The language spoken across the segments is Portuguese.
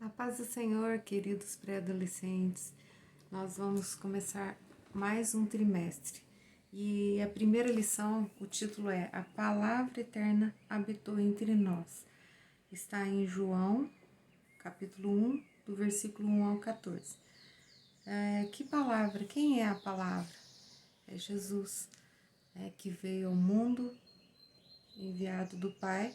A paz do Senhor, queridos pré-adolescentes. Nós vamos começar mais um trimestre. E a primeira lição, o título é A Palavra Eterna Habitou entre nós. Está em João, capítulo 1, do versículo 1 ao 14. Que palavra? Quem é a palavra? É Jesus, que veio ao mundo, enviado do Pai,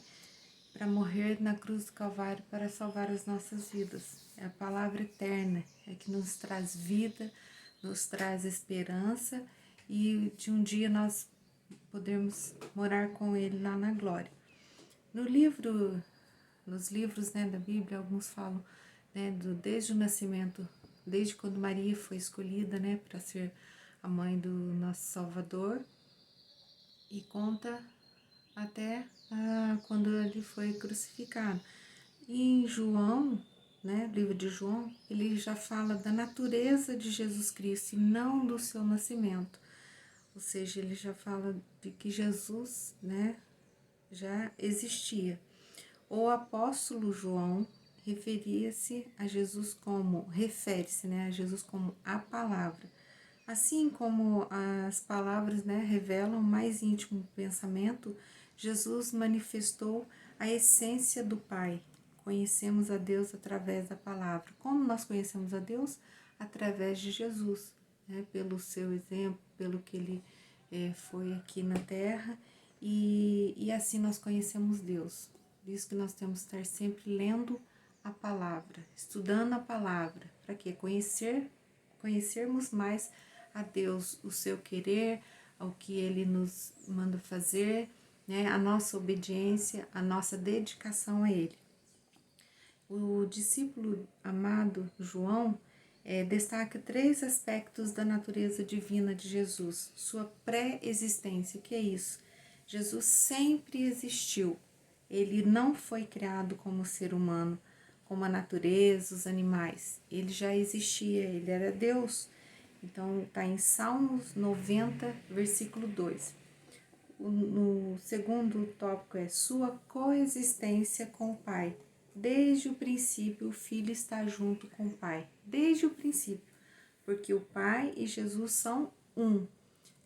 para morrer na cruz do Calvário para salvar as nossas vidas. É a palavra eterna, é que nos traz vida, nos traz esperança e de um dia nós podermos morar com Ele lá na glória. Nos livros da Bíblia, alguns falam desde o nascimento, desde quando Maria foi escolhida para ser a mãe do nosso Salvador, e conta até quando ele foi crucificado. E em João, livro de João, ele já fala da natureza de Jesus Cristo e não do seu nascimento. Ou seja, ele já fala de que Jesus, já existia. O apóstolo João refere-se a Jesus como a palavra. Assim como as palavras revelam o mais íntimo pensamento, Jesus manifestou a essência do Pai. Conhecemos a Deus através da palavra. Como nós conhecemos a Deus? Através de Jesus, pelo seu exemplo, pelo que ele foi aqui na terra, e assim nós conhecemos Deus. Por isso que nós temos que estar sempre lendo a palavra, estudando a palavra, para quê? Conhecermos mais a Deus, o seu querer, ao que Ele nos manda fazer, a nossa obediência, a nossa dedicação a Ele. O discípulo amado João destaca 3 aspectos da natureza divina de Jesus. Sua pré-existência, o que é isso? Jesus sempre existiu. Ele não foi criado como ser humano, como a natureza, os animais. Ele já existia, ele era Deus. Então, está em Salmos 90, versículo 2. No segundo tópico é sua coexistência com o Pai. Desde o princípio, o Filho está junto com o Pai. Desde o princípio, porque o Pai e Jesus são um.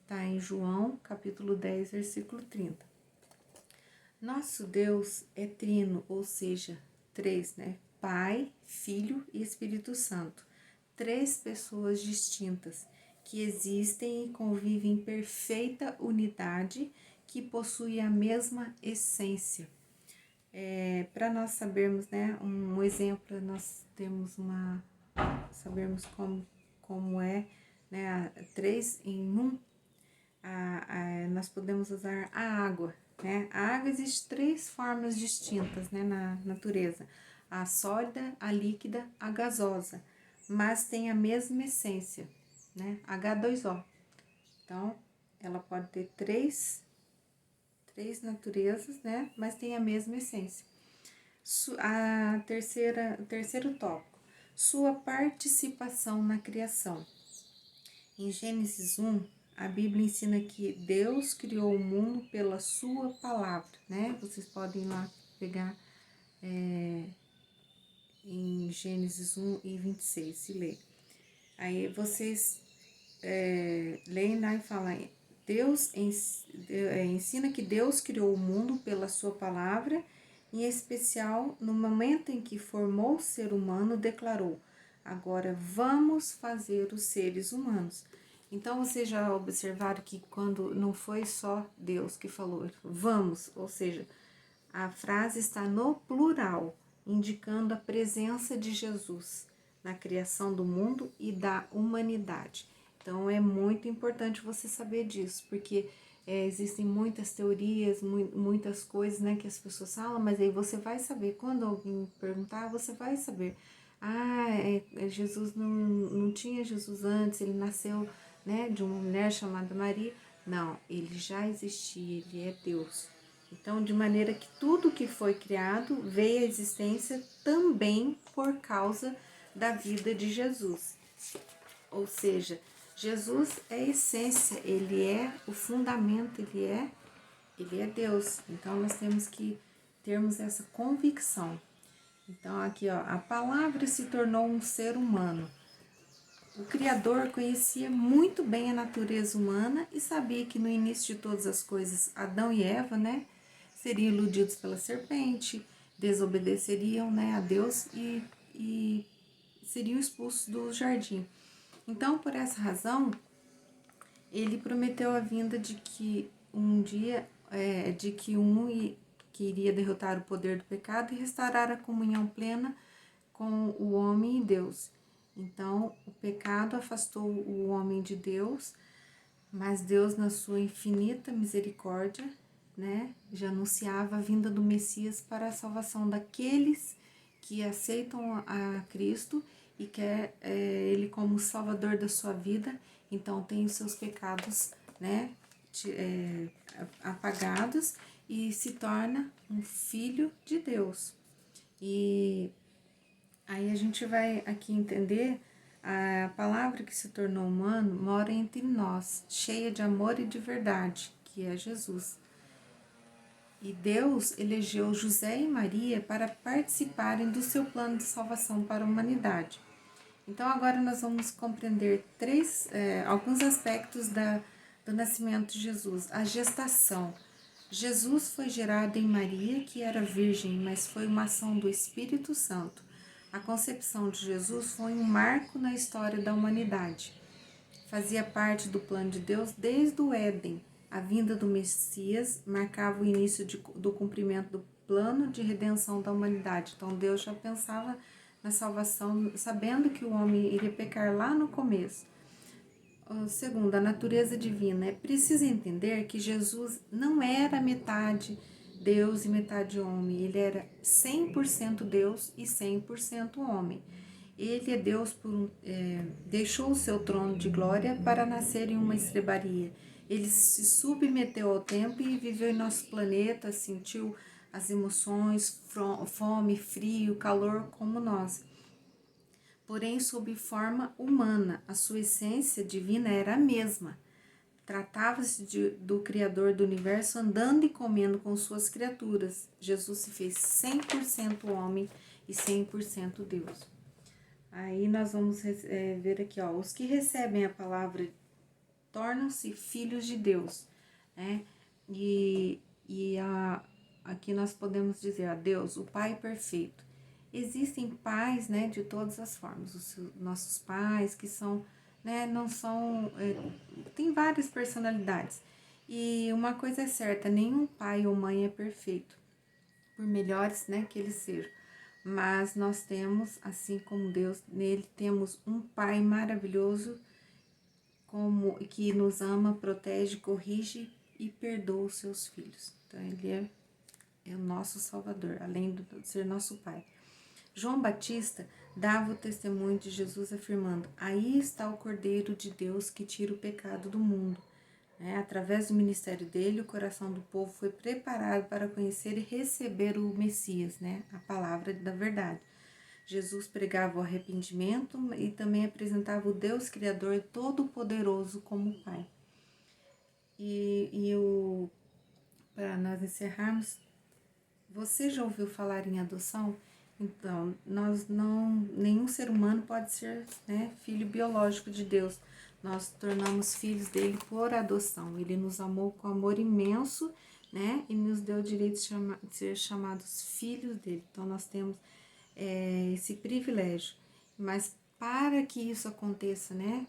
Está em João, capítulo 10, versículo 30. Nosso Deus é trino, ou seja, 3, Pai, Filho e Espírito Santo. 3 pessoas distintas que existem e convivem em perfeita unidade, que possuem a mesma essência. Para nós sabermos, um exemplo, nós temos sabermos como é, 3 em 1, nós podemos usar a água. A água existe 3 formas distintas na natureza: a sólida, a líquida, a gasosa, mas tem a mesma essência, H2O. Então, ela pode ter três naturezas, mas tem a mesma essência. O terceiro tópico, sua participação na criação. Em Gênesis 1, a Bíblia ensina que Deus criou o mundo pela sua palavra, Vocês podem ir lá pegar em Gênesis 1 e 26, se ler. Aí vocês leem lá e falam, Deus ensina que Deus criou o mundo pela sua palavra, em especial no momento em que formou o ser humano, declarou, agora vamos fazer os seres humanos. Então, vocês já observaram que quando não foi só Deus que falou, vamos, ou seja, a frase está no plural, indicando a presença de Jesus na criação do mundo e da humanidade. Então, é muito importante você saber disso, porque existem muitas teorias, muitas coisas que as pessoas falam, mas aí você vai saber, quando alguém perguntar, você vai saber. Jesus não tinha Jesus antes, ele nasceu de uma mulher chamada Maria. Não, ele já existia, ele é Deus. Então, de maneira que tudo que foi criado veio à existência também por causa da vida de Jesus. Ou seja, Jesus é a essência, ele é o fundamento, ele é Deus. Então, nós temos que termos essa convicção. Então, aqui, ó, a palavra se tornou um ser humano. O Criador conhecia muito bem a natureza humana e sabia que no início de todas as coisas, Adão e Eva, né, seriam iludidos pela serpente, desobedeceriam, né, a Deus e seriam expulsos do jardim. Então, por essa razão, ele prometeu a vinda de que um dia, que iria derrotar o poder do pecado e restaurar a comunhão plena com o homem e Deus. Então, o pecado afastou o homem de Deus, mas Deus, na sua infinita misericórdia, né, já anunciava a vinda do Messias para a salvação daqueles que aceitam a Cristo e quer Ele como Salvador da sua vida. Então, tem os seus pecados, né, apagados e se torna um filho de Deus. E aí a gente vai aqui entender a palavra que se tornou humano mora entre nós, cheia de amor e de verdade, que é Jesus. E Deus elegeu José e Maria para participarem do seu plano de salvação para a humanidade. Então agora nós vamos compreender alguns aspectos do nascimento de Jesus. A gestação. Jesus foi gerado em Maria, que era virgem, mas foi uma ação do Espírito Santo. A concepção de Jesus foi um marco na história da humanidade. Fazia parte do plano de Deus desde o Éden. A vinda do Messias marcava o início do cumprimento do plano de redenção da humanidade. Então Deus já pensava na salvação, sabendo que o homem iria pecar lá no começo. Segundo, a natureza divina. É preciso entender que Jesus não era metade Deus e metade homem. Ele era 100% Deus e 100% homem. Ele é Deus deixou o seu trono de glória para nascer em uma estrebaria. Ele se submeteu ao tempo e viveu em nosso planeta, sentiu as emoções, fome, frio, calor como nós. Porém, sob forma humana, a sua essência divina era a mesma. Tratava-se do Criador do Universo andando e comendo com suas criaturas. Jesus se fez 100% homem e 100% Deus. Aí nós vamos ver aqui, ó, os que recebem a palavra tornam-se filhos de Deus, né? Aqui nós podemos dizer a Deus, o Pai perfeito. Existem pais, né, de todas as formas. Os nossos pais que são, né, não são, tem várias personalidades. E uma coisa é certa, nenhum pai ou mãe é perfeito, por melhores, né, que eles sejam. Mas nós temos, assim como Deus, nele temos um Pai maravilhoso, que nos ama, protege, corrige e perdoa os seus filhos. Então ele é o nosso Salvador, além de ser nosso Pai. João Batista dava o testemunho de Jesus afirmando: aí está o Cordeiro de Deus que tira o pecado do mundo. Através do ministério dele, o coração do povo foi preparado para conhecer e receber o Messias, né? A palavra da verdade. Jesus pregava o arrependimento e também apresentava o Deus Criador Todo-Poderoso como Pai. Para nós encerrarmos, você já ouviu falar em adoção? Então, nenhum ser humano pode ser, né, filho biológico de Deus. Nós tornamos filhos dele por adoção. Ele nos amou com amor imenso, né, e nos deu o direito de ser chamados filhos dele. Então, nós temos esse privilégio. Mas para que isso aconteça, né,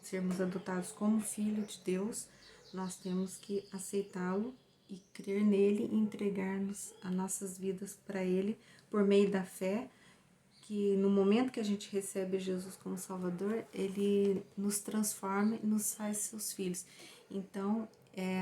sermos adotados como filho de Deus, nós temos que aceitá-lo e crer nele e entregar-nos as nossas vidas para ele por meio da fé, que no momento que a gente recebe Jesus como Salvador, ele nos transforma e nos faz seus filhos. Então,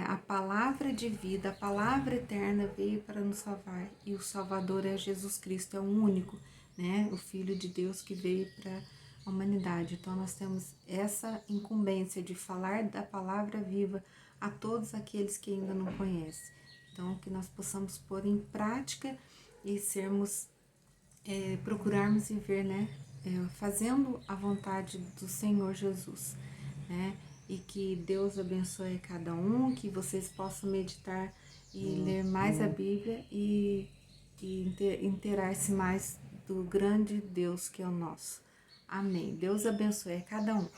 a palavra de vida, a palavra eterna veio para nos salvar e o Salvador é Jesus Cristo, é o único, né? O Filho de Deus que veio para a humanidade. Então, nós temos essa incumbência de falar da palavra viva a todos aqueles que ainda não conhecem. Então, que nós possamos pôr em prática e procurarmos viver, né, fazendo a vontade do Senhor Jesus, né, e que Deus abençoe cada um, que vocês possam meditar e ler mais a Bíblia e interar-se mais do grande Deus que é o nosso. Amém. Deus abençoe a cada um.